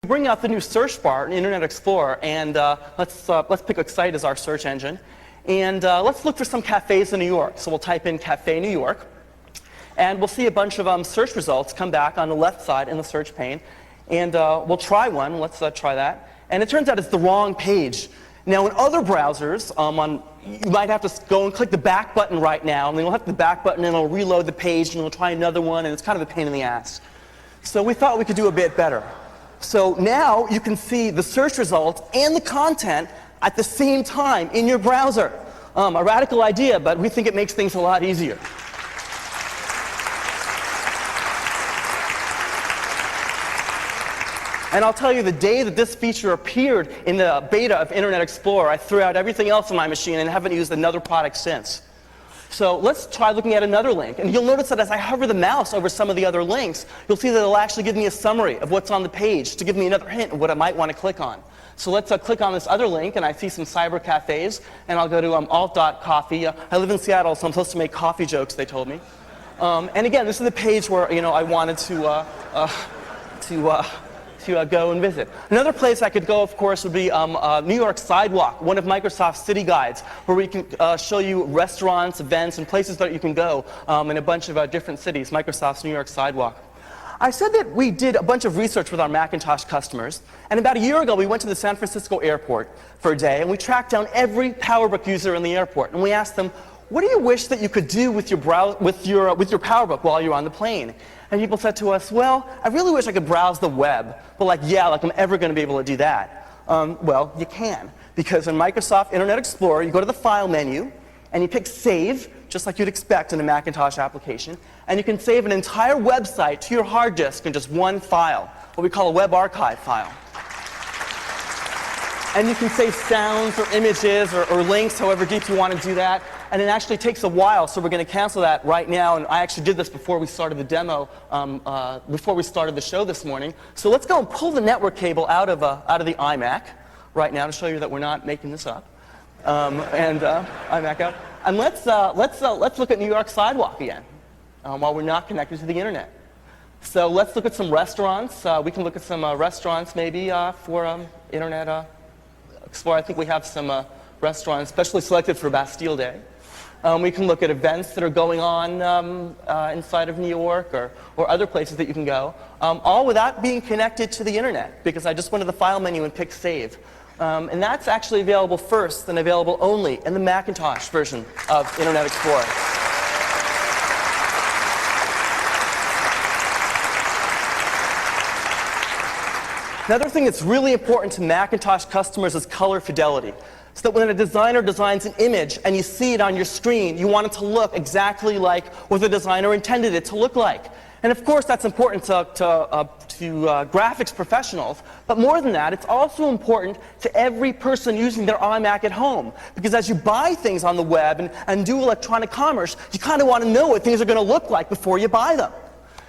Bring out the new search bar in Internet Explorer, and let's pick Excite as our search engine. And let's look for some cafes in New York. So we'll type in Cafe New York, and we'll see a bunch of search results come back on the left side in the search pane. And we'll try one. Let's try that. And it turns out it's the wrong page. Now, in other browsers, you might have to go and click the back button right now, and then you'll hit the back button, and it'll reload the page, and you'll try another one, and it's kind of a pain in the ass. So we thought we could do a bit better. So now you can see the search results and the content at the same time in your browser. A radical idea, but we think it makes things a lot easier. And I'll tell you, the day that this feature appeared in the beta of Internet Explorer, I threw out everything else on my machine and haven't used another product since. So let's try looking at another link. And you'll notice that as I hover the mouse over some of the other links, you'll see that it'll actually give me a summary of what's on the page to give me another hint of what I might want to click on. So let's click on this other link, and I see some cyber cafes, and I'll go to alt.coffee. I live in Seattle, so I'm supposed to make coffee jokes, they told me. And again, this is the page where I wanted to go and visit. Another place I could go, of course, would be New York Sidewalk, one of Microsoft's city guides, where we can show you restaurants, events, and places that you can go in a bunch of different cities, Microsoft's New York Sidewalk. I said that we did a bunch of research with our Macintosh customers, and about a year ago we went to the San Francisco airport for a day, and we tracked down every PowerBook user in the airport, and we asked them, what do you wish that you could do with your PowerBook while you're on the plane? And people said to us, well, I really wish I could browse the web. But like I'm ever going to be able to do that. Well, you can. Because in Microsoft Internet Explorer, you go to the File menu, and you pick Save, just like you'd expect in a Macintosh application. And you can save an entire website to your hard disk in just one file, what we call a web archive file. And you can save sounds or images or links, however deep you want to do that. And it actually takes a while, so we're going to cancel that right now. And I actually did this before we started the demo, before we started the show this morning. So let's go and pull the network cable out of the iMac right now to show you that we're not making this up. iMac out. And let's look at New York Sidewalk again, while we're not connected to the internet. So let's look at some restaurants. We can look at some restaurants maybe for Internet Explorer. I think we have some restaurants specially selected for Bastille Day. We can look at events that are going on inside of New York or other places that you can go, all without being connected to the internet, because I just went to the File menu and picked Save. And that's actually available first and available only in the Macintosh version of Internet Explorer. Another thing that's really important to Macintosh customers is color fidelity. So that when a designer designs an image and you see it on your screen, you want it to look exactly like what the designer intended it to look like. And of course, that's important to graphics professionals. But more than that, it's also important to every person using their iMac at home. Because as you buy things on the web and do electronic commerce, you kind of want to know what things are going to look like before you buy them.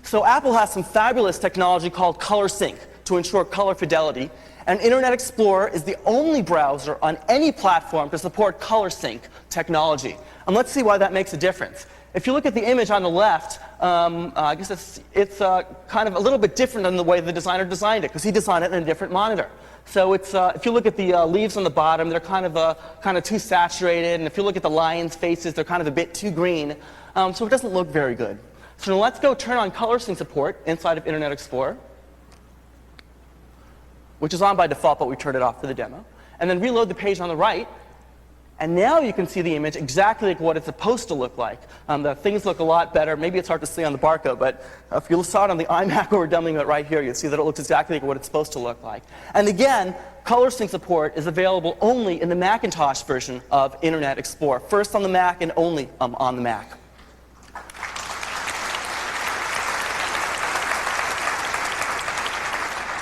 So Apple has some fabulous technology called Color Sync to ensure color fidelity. And Internet Explorer is the only browser on any platform to support color sync technology. And let's see why that makes a difference. If you look at the image on the left, I guess it's kind of a little bit different than the way the designer designed it, because he designed it in a different monitor. So it's, if you look at the leaves on the bottom, they're kind of too saturated. And if you look at the lion's faces, they're kind of a bit too green. So it doesn't look very good. So now let's go turn on color sync support inside of Internet Explorer, which is on by default, but we turned it off for the demo. And then reload the page on the right. And now you can see the image exactly like what it's supposed to look like. The things look a lot better. Maybe it's hard to see on the barcode, but if you saw it on the iMac where we're demoing it right here, you'll see that it looks exactly like what it's supposed to look like. And again, color sync support is available only in the Macintosh version of Internet Explorer. First on the Mac and only on the Mac.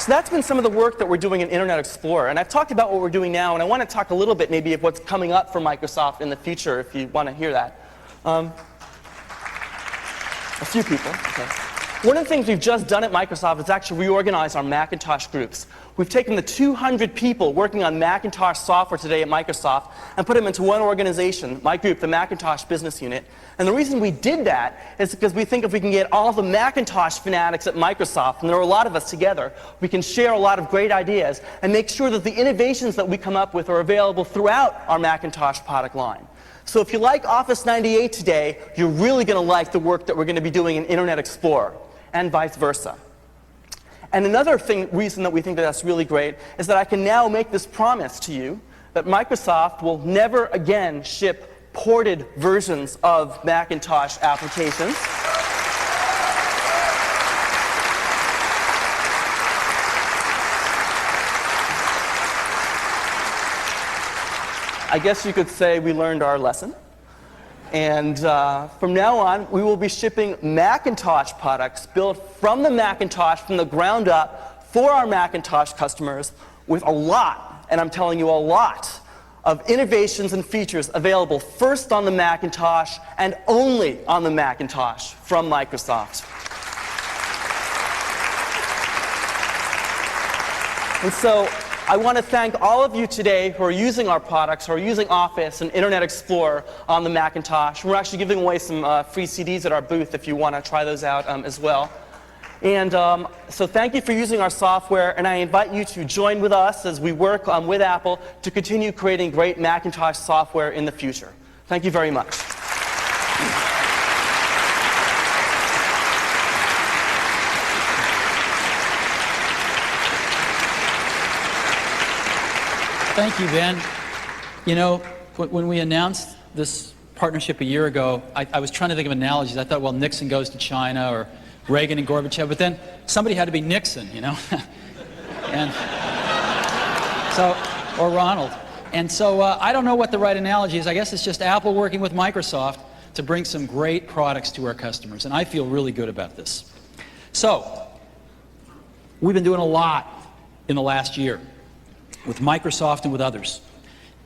So that's been some of the work that we're doing in Internet Explorer. And I've talked about what we're doing now, and I want to talk a little bit maybe of what's coming up for Microsoft in the future, if you want to hear that. A few people. Okay. One of the things we've just done at Microsoft is actually reorganize our Macintosh groups. We've taken the 200 people working on Macintosh software today at Microsoft and put them into one organization, my group, the Macintosh Business Unit. And the reason we did that is because we think if we can get all the Macintosh fanatics at Microsoft, and there are a lot of us together, we can share a lot of great ideas and make sure that the innovations that we come up with are available throughout our Macintosh product line. So if you like Office 98 today, you're really going to like the work that we're going to be doing in Internet Explorer, and vice versa. And another reason that we think that that's really great is that I can now make this promise to you that Microsoft will never again ship ported versions of Macintosh applications. I guess you could say we learned our lesson. And from now on, we will be shipping Macintosh products built from the Macintosh, from the ground up, for our Macintosh customers with a lot, and I'm telling you a lot, of innovations and features available first on the Macintosh and only on the Macintosh from Microsoft. And so I want to thank all of you today who are using our products, who are using Office and Internet Explorer on the Macintosh. We're actually giving away some free CDs at our booth if you want to try those out as well. And so thank you for using our software, and I invite you to join with us as we work with Apple to continue creating great Macintosh software in the future. Thank you very much. Thank you, Ben. You know, when we announced this partnership a year ago, I was trying to think of analogies. I thought, well, Nixon goes to China, or Reagan and Gorbachev, but then somebody had to be Nixon, you know? And so, or Ronald. And so I don't know what the right analogy is. I guess it's just Apple working with Microsoft to bring some great products to our customers, and I feel really good about this. So, we've been doing a lot in the last year with Microsoft and with others.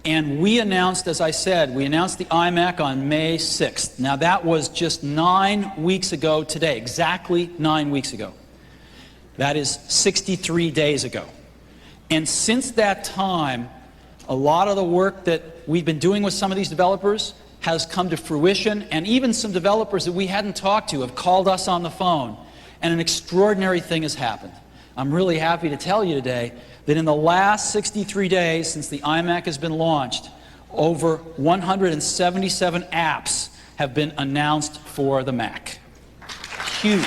And we announced, as I said, we announced the iMac on May 6th. Now that was just 9 weeks ago today, exactly 9 weeks ago. That is 63 days ago. And since that time, a lot of the work that we've been doing with some of these developers has come to fruition, and even some developers that we hadn't talked to have called us on the phone, and an extraordinary thing has happened. I'm really happy to tell you today that in the last 63 days since the iMac has been launched, over 177 apps have been announced for the Mac. Huge.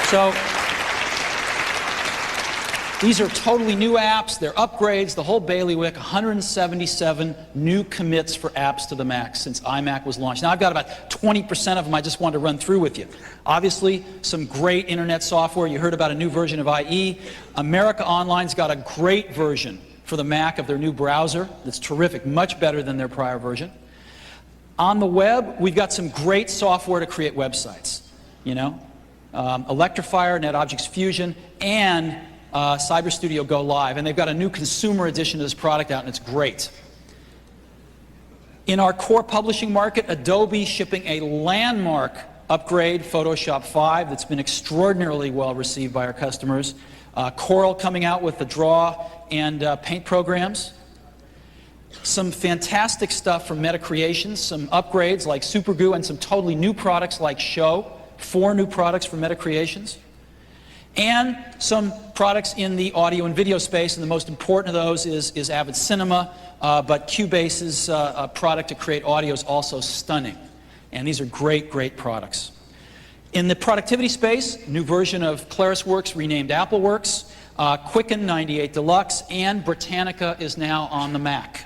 So these are totally new apps, they're upgrades, the whole bailiwick, 177 new commits for apps to the Mac since iMac was launched. Now I've got about 20% of them I just wanted to run through with you. Obviously, some great internet software. You heard about a new version of IE. America Online's got a great version for the Mac of their new browser that's terrific, much better than their prior version. On the web, we've got some great software to create websites. You know, Electrifier, NetObjects Fusion, and Cyber Studio Go Live, and they've got a new consumer edition of this product out, and it's great. In our core publishing market, Adobe shipping a landmark upgrade, Photoshop 5, that's been extraordinarily well received by our customers. Corel coming out with the Draw and Paint programs. Some fantastic stuff from Meta Creations, some upgrades like SuperGoo, and some totally new products like Show, 4 new products from Meta Creations. And some products in the audio and video space, and the most important of those is Avid Cinema, but Cubase's product to create audio is also stunning. And these are great, great products. In the productivity space, new version of ClarisWorks renamed AppleWorks, Quicken 98 Deluxe, and Britannica is now on the Mac.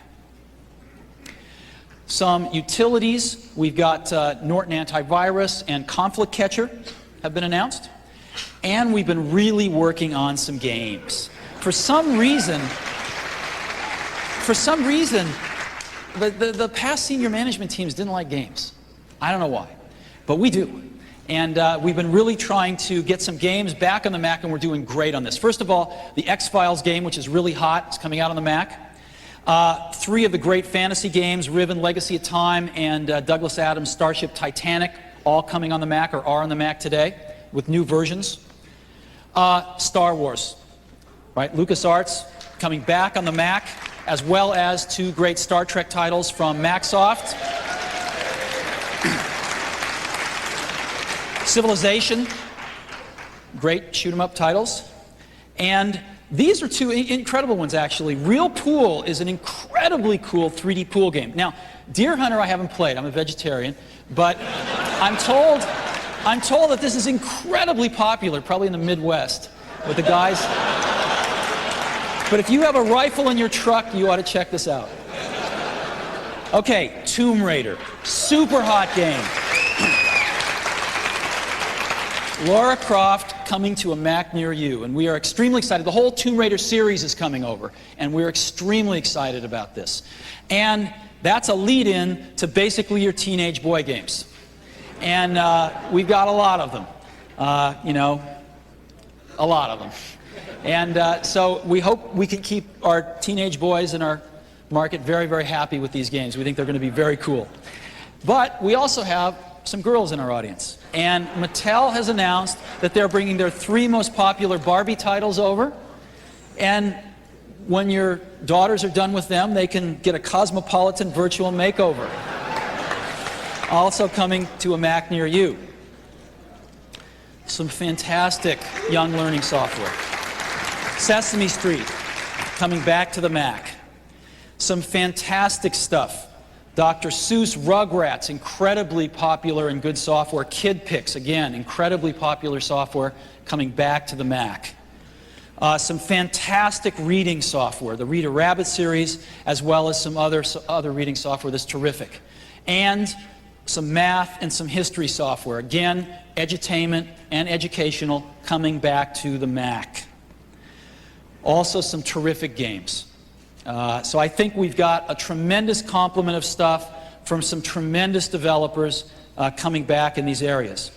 Some utilities, we've got Norton Antivirus and Conflict Catcher have been announced. And we've been really working on some games. For some reason, the past senior management teams didn't like games. I don't know why, but we do. And we've been really trying to get some games back on the Mac, and we're doing great on this. First of all, the X-Files game, which is really hot, is coming out on the Mac. 3 of the great fantasy games, Riven, Legacy of Time, and Douglas Adams' Starship Titanic, all coming on the Mac or are on the Mac today with new versions. Star Wars, right? LucasArts coming back on the Mac, as well as 2 great Star Trek titles from Macsoft. Civilization, great shoot-'em-up titles. And these are 2 incredible ones, actually. Real Pool is an incredibly cool 3D pool game. Now, Deer Hunter I haven't played. I'm a vegetarian. But I'm told that this is incredibly popular, probably in the Midwest, with the guys. But if you have a rifle in your truck, you ought to check this out. Okay, Tomb Raider. Super hot game. Lara Croft coming to a Mac near you, and we are extremely excited. The whole Tomb Raider series is coming over, and we're extremely excited about this. And that's a lead-in to basically your teenage boy games. And we've got a lot of them, you know, a lot of them. And so we hope we can keep our teenage boys in our market very, very happy with these games. We think they're going to be very cool. But we also have some girls in our audience. And Mattel has announced that they're bringing their 3 most popular Barbie titles over. And when your daughters are done with them, they can get a cosmopolitan virtual makeover. Also coming to a Mac near you. Some fantastic young learning software. Sesame Street coming back to the Mac. Some fantastic stuff. Dr. Seuss Rugrats, incredibly popular and good software. Kid Pix, again, incredibly popular software coming back to the Mac. Some fantastic reading software, the Reader Rabbit series, as well as some other reading software that's terrific. And some math and some history software. Again, edutainment and educational coming back to the Mac. Also some terrific games. So I think we've got a tremendous complement of stuff from some tremendous developers coming back in these areas.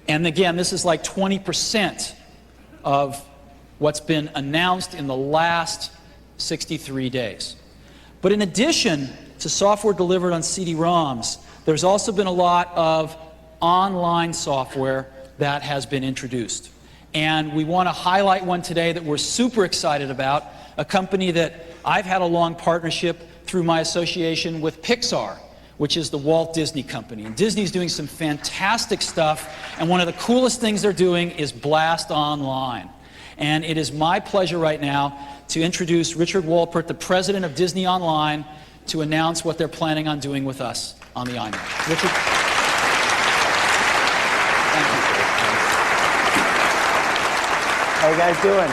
And again, this is like 20% of what's been announced in the last 63 days. But in addition to software delivered on CD-ROMs, there's also been a lot of online software that has been introduced. And we want to highlight one today that we're super excited about, a company that I've had a long partnership through my association with Pixar, which is the Walt Disney Company. And Disney's doing some fantastic stuff, and one of the coolest things they're doing is Blast Online. And it is my pleasure right now to introduce Richard Wolpert, the president of Disney Online, to announce what they're planning on doing with us on the iMac. Richard? Thank you. How you guys doing?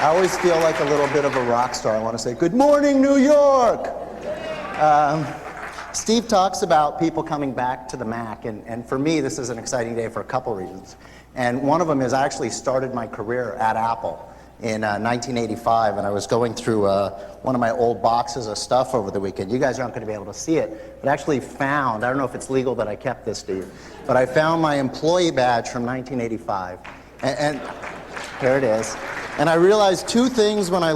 I always feel like a little bit of a rock star. I want to say, good morning, New York! Steve talks about people coming back to the Mac, and for me, this is an exciting day for a couple reasons. And one of them is I actually started my career at Apple in 1985, and I was going through one of my old boxes of stuff over the weekend. You guys aren't going to be able to see it, but I actually found, I don't know if it's legal that I kept this, Steve, but I found my employee badge from 1985, and here it is. And I realized 2 things when I